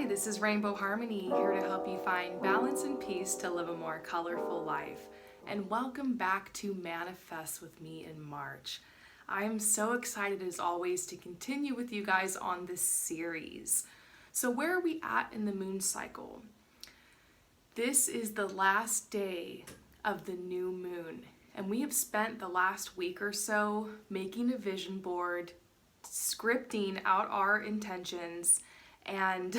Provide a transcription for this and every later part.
This is Rainbow Harmony, here to help you find balance and peace to live a more colorful life. And welcome back to Manifest with me in March. I'm so excited as always to continue with you guys on this series. So where are we at in the moon cycle? This is the last day of the new moon, and we have spent the last week or so making a vision board, scripting out our intentions, and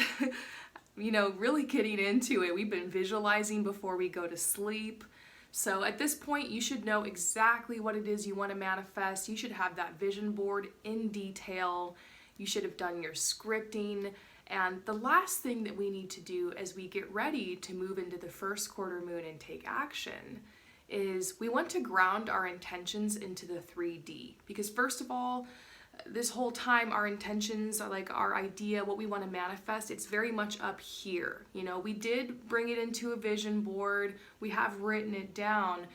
really getting into it. We've been visualizing before we go to sleep. So at this point, you should know exactly what it is you want to manifest. You should have that vision board in detail. You should have done your scripting. And the last thing that we need to do as we get ready to move into the first quarter moon and take action is we want to ground our intentions into the 3D. Because first of all, this whole time our intentions are like our idea, what we want to manifest, it's very much up here. We did bring it into a vision board, we have written it down,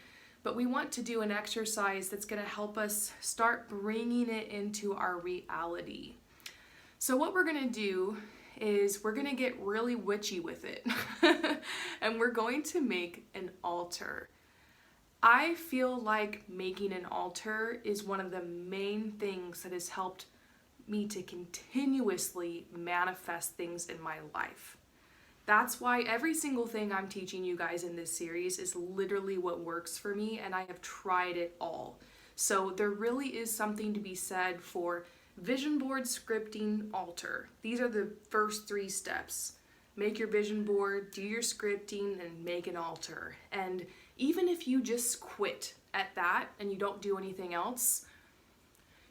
but we want to do an exercise that's going to help us start bringing it into our reality. So what we're going to do is we're going to get really witchy with it and we're going to make an altar. I feel like making an altar is one of the main things that has helped me to continuously manifest things in my life. That's why every single thing I'm teaching you guys in this series is literally what works for me, and I have tried it all. So there really is something to be said for vision board, scripting, altar. These are the first 3 steps. Make your vision board, do your scripting, and make an altar. And even if you just quit at that and you don't do anything else,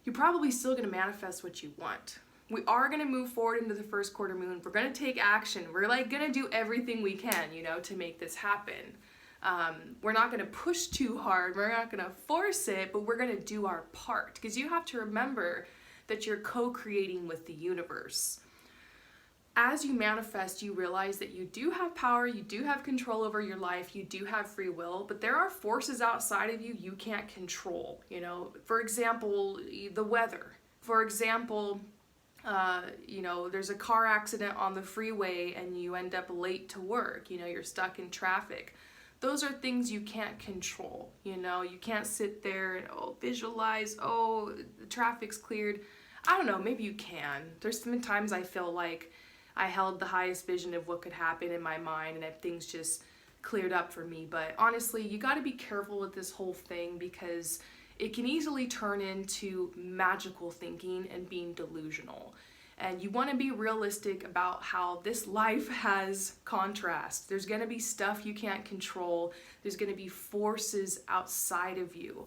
you're probably still going to manifest what you want. We are going to move forward into the first quarter moon. We're going to take action. We're going to do everything we can, to make this happen. We're not going to push too hard. We're not going to force it, but we're going to do our part. Because you have to remember that you're co-creating with the universe. As you manifest, you realize that you do have power, you do have control over your life, you do have free will, but there are forces outside of you can't control. For example, the weather. For example, there's a car accident on the freeway and you end up late to work. You're stuck in traffic. Those are things you can't control. You can't sit there and visualize, the traffic's cleared. I don't know, maybe you can. There's been times I feel like I held the highest vision of what could happen in my mind and things just cleared up for me. But honestly, you got to be careful with this whole thing because it can easily turn into magical thinking and being delusional. And you want to be realistic about how this life has contrast. There's going to be stuff you can't control. There's going to be forces outside of you.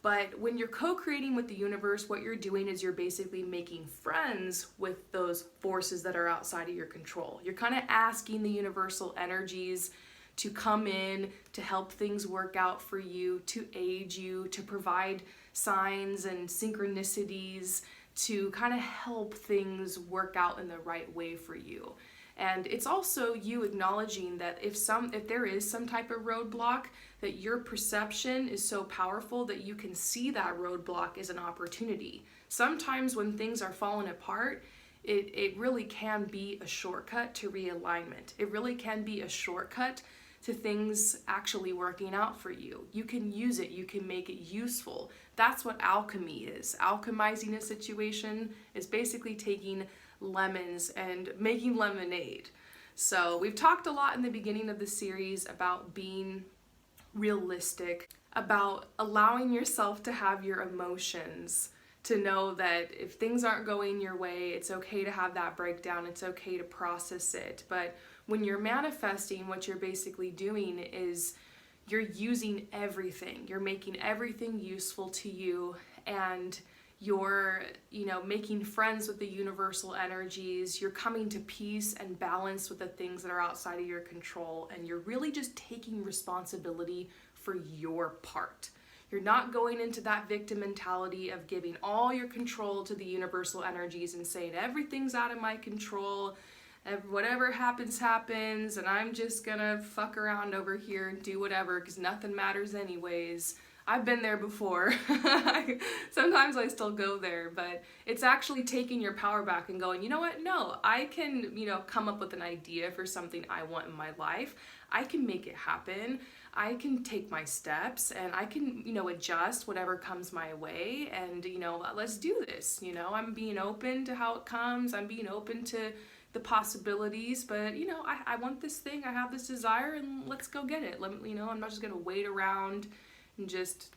But when you're co-creating with the universe, what you're doing is you're basically making friends with those forces that are outside of your control. You're kind of asking the universal energies to come in, to help things work out for you, to aid you, to provide signs and synchronicities, to kind of help things work out in the right way for you. And it's also you acknowledging that if there is some type of roadblock, that your perception is so powerful that you can see that roadblock as an opportunity. Sometimes when things are falling apart, it really can be a shortcut to realignment. It really can be a shortcut to things actually working out for you. You can use it, you can make it useful. That's what alchemy is. Alchemizing a situation is basically taking lemons and making lemonade. So we've talked a lot in the beginning of the series about being realistic, about allowing yourself to have your emotions, to know that if things aren't going your way, it's okay to have that breakdown, it's okay to process it. But when you're manifesting, what you're basically doing is you're using everything. You're making everything useful to you, and you're, making friends with the universal energies. You're coming to peace and balance with the things that are outside of your control, and you're really just taking responsibility for your part. You're not going into that victim mentality of giving all your control to the universal energies and saying everything's out of my control, whatever happens, happens, and I'm just gonna fuck around over here and do whatever because nothing matters anyways. I've been there before. Sometimes I still go there, but it's actually taking your power back and going, you know what? No, I can, come up with an idea for something I want in my life. I can make it happen. I can take my steps and I can, adjust whatever comes my way and, let's do this. I'm being open to how it comes. I'm being open to the possibilities, but I want this thing, I have this desire, and let's go get it. I'm not just gonna wait around and just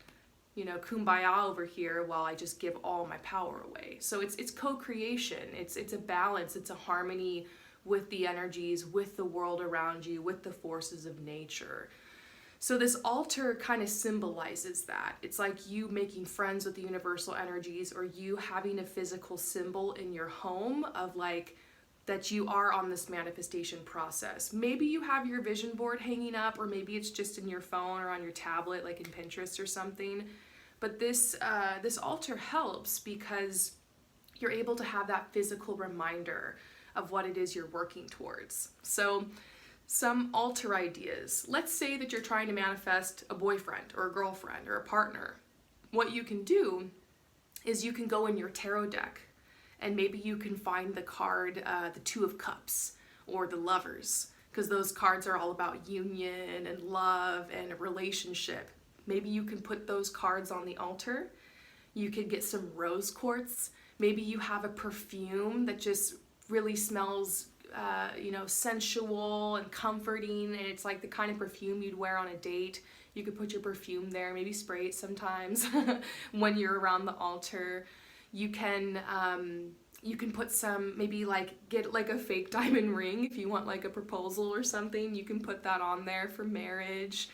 kumbaya over here while I just give all my power away. So it's co-creation. It's a balance. It's a harmony with the energies, with the world around you, with the forces of nature. So this altar kind of symbolizes that. It's like you making friends with the universal energies, or you having a physical symbol in your home of like that you are on this manifestation process. Maybe you have your vision board hanging up, or maybe it's just in your phone or on your tablet, like in Pinterest or something. But this altar helps because you're able to have that physical reminder of what it is you're working towards. So some altar ideas. Let's say that you're trying to manifest a boyfriend or a girlfriend or a partner. What you can do is you can go in your tarot deck, and maybe you can find the card, the Two of Cups, or the Lovers, because those cards are all about union and love and a relationship. Maybe you can put those cards on the altar. You could get some rose quartz. Maybe you have a perfume that just really smells, sensual and comforting, and it's like the kind of perfume you'd wear on a date. You could put your perfume there, maybe spray it sometimes when you're around the altar. You can put some, maybe like get like a fake diamond ring if you want like a proposal or something. You can put that on there for marriage.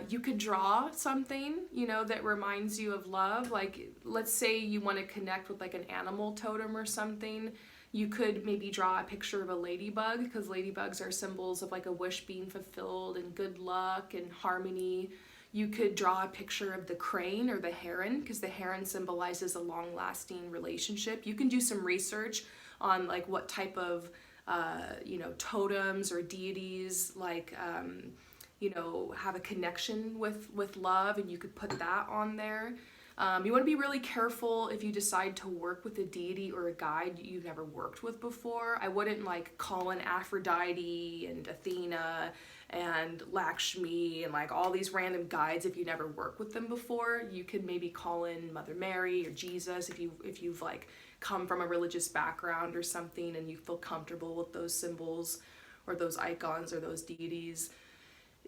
You could draw something, that reminds you of love. Like, let's say you want to connect with like an animal totem or something. You could maybe draw a picture of a ladybug, because ladybugs are symbols of like a wish being fulfilled and good luck and harmony. You could draw a picture of the crane or the heron, because the heron symbolizes a long-lasting relationship. You can do some research on like what type of, totems or deities like, have a connection with love, and you could put that on there. You want to be really careful if you decide to work with a deity or a guide you've never worked with before. I wouldn't like call in Aphrodite and Athena and Lakshmi and like all these random guides if you never worked with them before. You could maybe call in Mother Mary or Jesus if you've like come from a religious background or something and you feel comfortable with those symbols or those icons or those deities.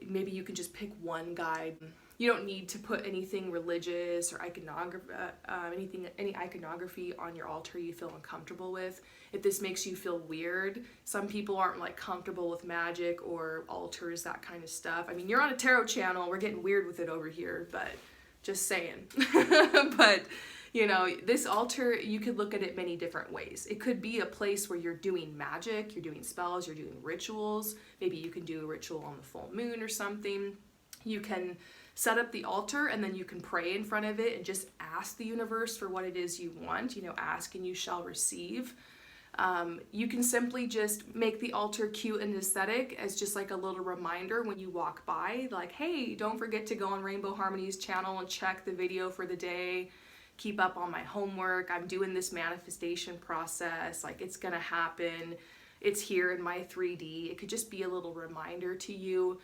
Maybe you can just pick one guide. You don't need to put anything religious or any iconography on your altar you feel uncomfortable with. If this makes you feel weird, some people aren't like comfortable with magic or altars, that kind of stuff. I mean, you're on a tarot channel, we're getting weird with it over here, but just saying. But this altar, you could look at it many different ways. It could be a place where you're doing magic, you're doing spells, you're doing rituals. Maybe you can do a ritual on the full moon or something. You can set up the altar and then you can pray in front of it and just ask the universe for what it is you want. Ask and you shall receive. You can simply just make the altar cute and aesthetic as just like a little reminder when you walk by, like, hey, don't forget to go on Rainbow Harmony's channel and check the video for the day. Keep up on my homework. I'm doing this manifestation process. Like, it's gonna happen. It's here in my 3D. It could just be a little reminder to you.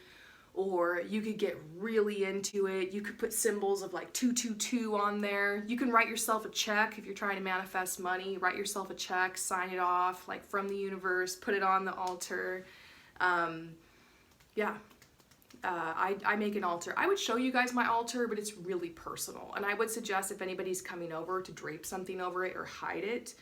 Or you could get really into it. You could put symbols of like 222 on there. You can write yourself a check if you're trying to manifest money. Write yourself a check, sign it off like from the universe, put it on the altar. I make an altar. I would show you guys my altar, but it's really personal. And I would suggest if anybody's coming over to drape something over it or hide it.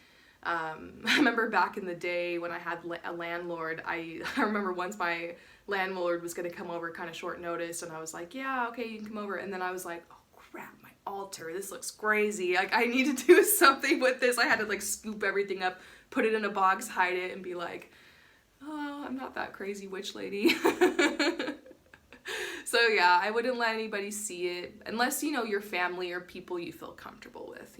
I remember back in the day when I had a landlord, I remember once my landlord was going to come over kind of short notice, and I was like, yeah, okay, you can come over. And then I was like, oh crap, my altar, this looks crazy. Like, I need to do something with this. I had to like scoop everything up, put it in a box, hide it, and be like, oh, I'm not that crazy witch lady. So yeah, I wouldn't let anybody see it unless, your family or people you feel comfortable with,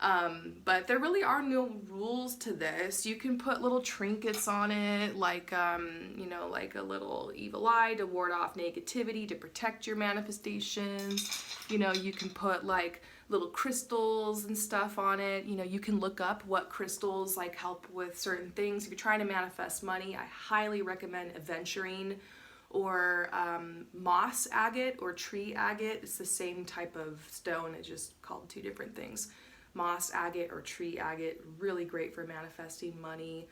But there really are no rules to this. You can put little trinkets on it, like, you know, like a little evil eye to ward off negativity, to protect your manifestations. You know, you can put like little crystals and stuff on it. You know, you can look up what crystals like help with certain things. If you're trying to manifest money, I highly recommend aventurine or moss agate or tree agate. It's the same type of stone, it's just called two different things. Moss agate or tree agate, really great for manifesting money.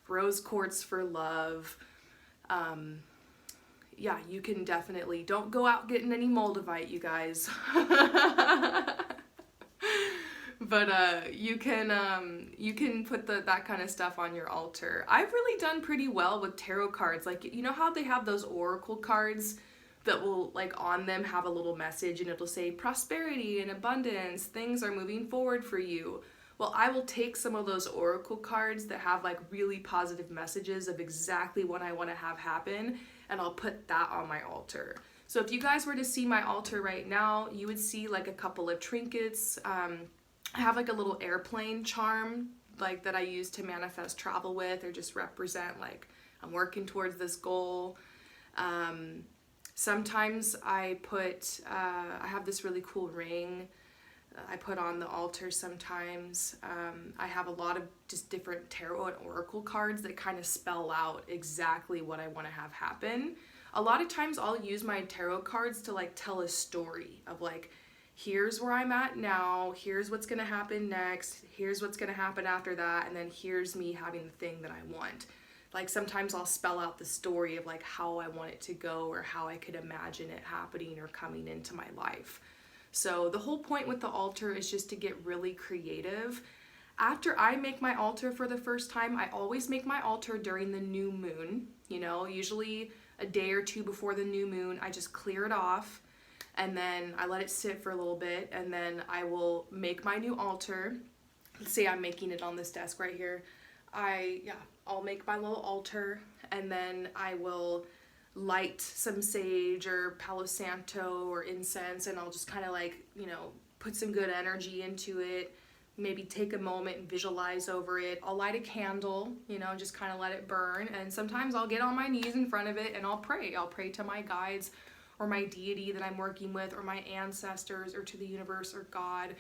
Rose quartz for love. Yeah, you can definitely, don't go out getting any moldavite, you guys. But you can put that kind of stuff on your altar. I've really done pretty well with tarot cards. Like, you know how they have those oracle cards that will, like, on them have a little message and it'll say prosperity and abundance, things are moving forward for you. Well, I will take some of those oracle cards that have like really positive messages of exactly what I want to have happen, and I'll put that on my altar. So if you guys were to see my altar right now, you would see like a couple of trinkets. I have like a little airplane charm like that I use to manifest travel with, or just represent like I'm working towards this goal. Sometimes I I have this really cool ring I put on the altar sometimes. I have a lot of just different tarot and oracle cards that kind of spell out exactly what I want to have happen. A lot of times I'll use my tarot cards to like tell a story of like, here's where I'm at now, here's what's going to happen next, here's what's going to happen after that, and then here's me having the thing that I want. Like sometimes I'll spell out the story of like how I want it to go, or how I could imagine it happening or coming into my life. So the whole point with the altar is just to get really creative. After I make my altar for the first time, I always make my altar during the new moon. You know, usually a day or two before the new moon, I just clear it off and then I let it sit for a little bit, and then I will make my new altar. Let's say I'm making it on this desk right here. I'll make my little altar, and then I will light some sage or Palo Santo or incense, and I'll just kind of like, you know, put some good energy into it, maybe take a moment and visualize over it. I'll light a candle, you know, just kind of let it burn, and sometimes I'll get on my knees in front of it and I'll pray. I'll pray to my guides or my deity that I'm working with, or my ancestors, or to the universe or God,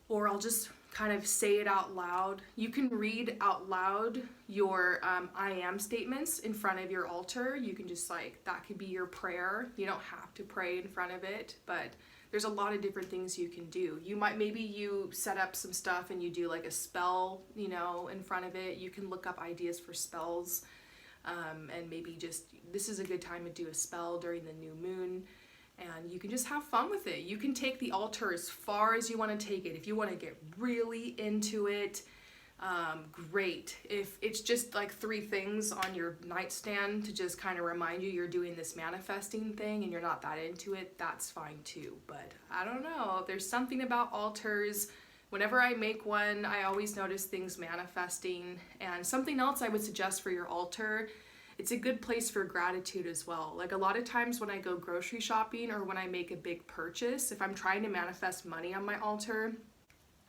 or I'll just kind of say it out loud. You can read out loud your I am statements in front of your altar. You can just like, that could be your prayer. You don't have to pray in front of it, but there's a lot of different things you can do. Maybe you set up some stuff and you do like a spell, you know, in front of it. You can look up ideas for spells, and maybe just, this is a good time to do a spell during the new moon. And you can just have fun with it. You can take the altar as far as you want to take it. If you want to get really into it, great. If it's just like 3 things on your nightstand to just kind of remind you you're doing this manifesting thing and you're not that into it, that's fine too. But I don't know, there's something about altars. Whenever I make one, I always notice things manifesting. And something else I would suggest for your altar, it's a good place for gratitude as well. Like a lot of times when I go grocery shopping or when I make a big purchase, if I'm trying to manifest money on my altar,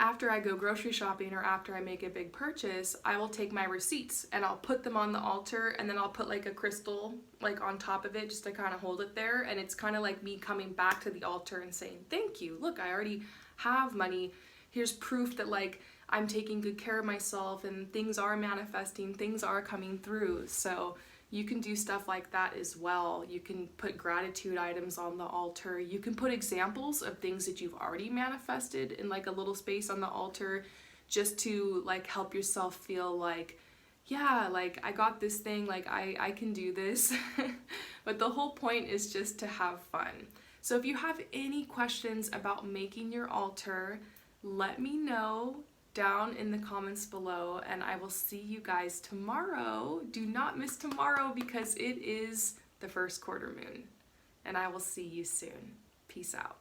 after I go grocery shopping or after I make a big purchase, I will take my receipts and I'll put them on the altar, and then I'll put like a crystal like on top of it just to kind of hold it there. And it's kind of like me coming back to the altar and saying, thank you, look, I already have money. Here's proof that like I'm taking good care of myself and things are manifesting, things are coming through. So you can do stuff like that as well. You can put gratitude items on the altar. You can put examples of things that you've already manifested in like a little space on the altar, just to like help yourself feel like, yeah, like I got this thing, like I can do this. But the whole point is just to have fun. So if you have any questions about making your altar, let me know down in the comments below, and I will see you guys tomorrow. Do not miss tomorrow because it is the first quarter moon, and I will see you soon. Peace out.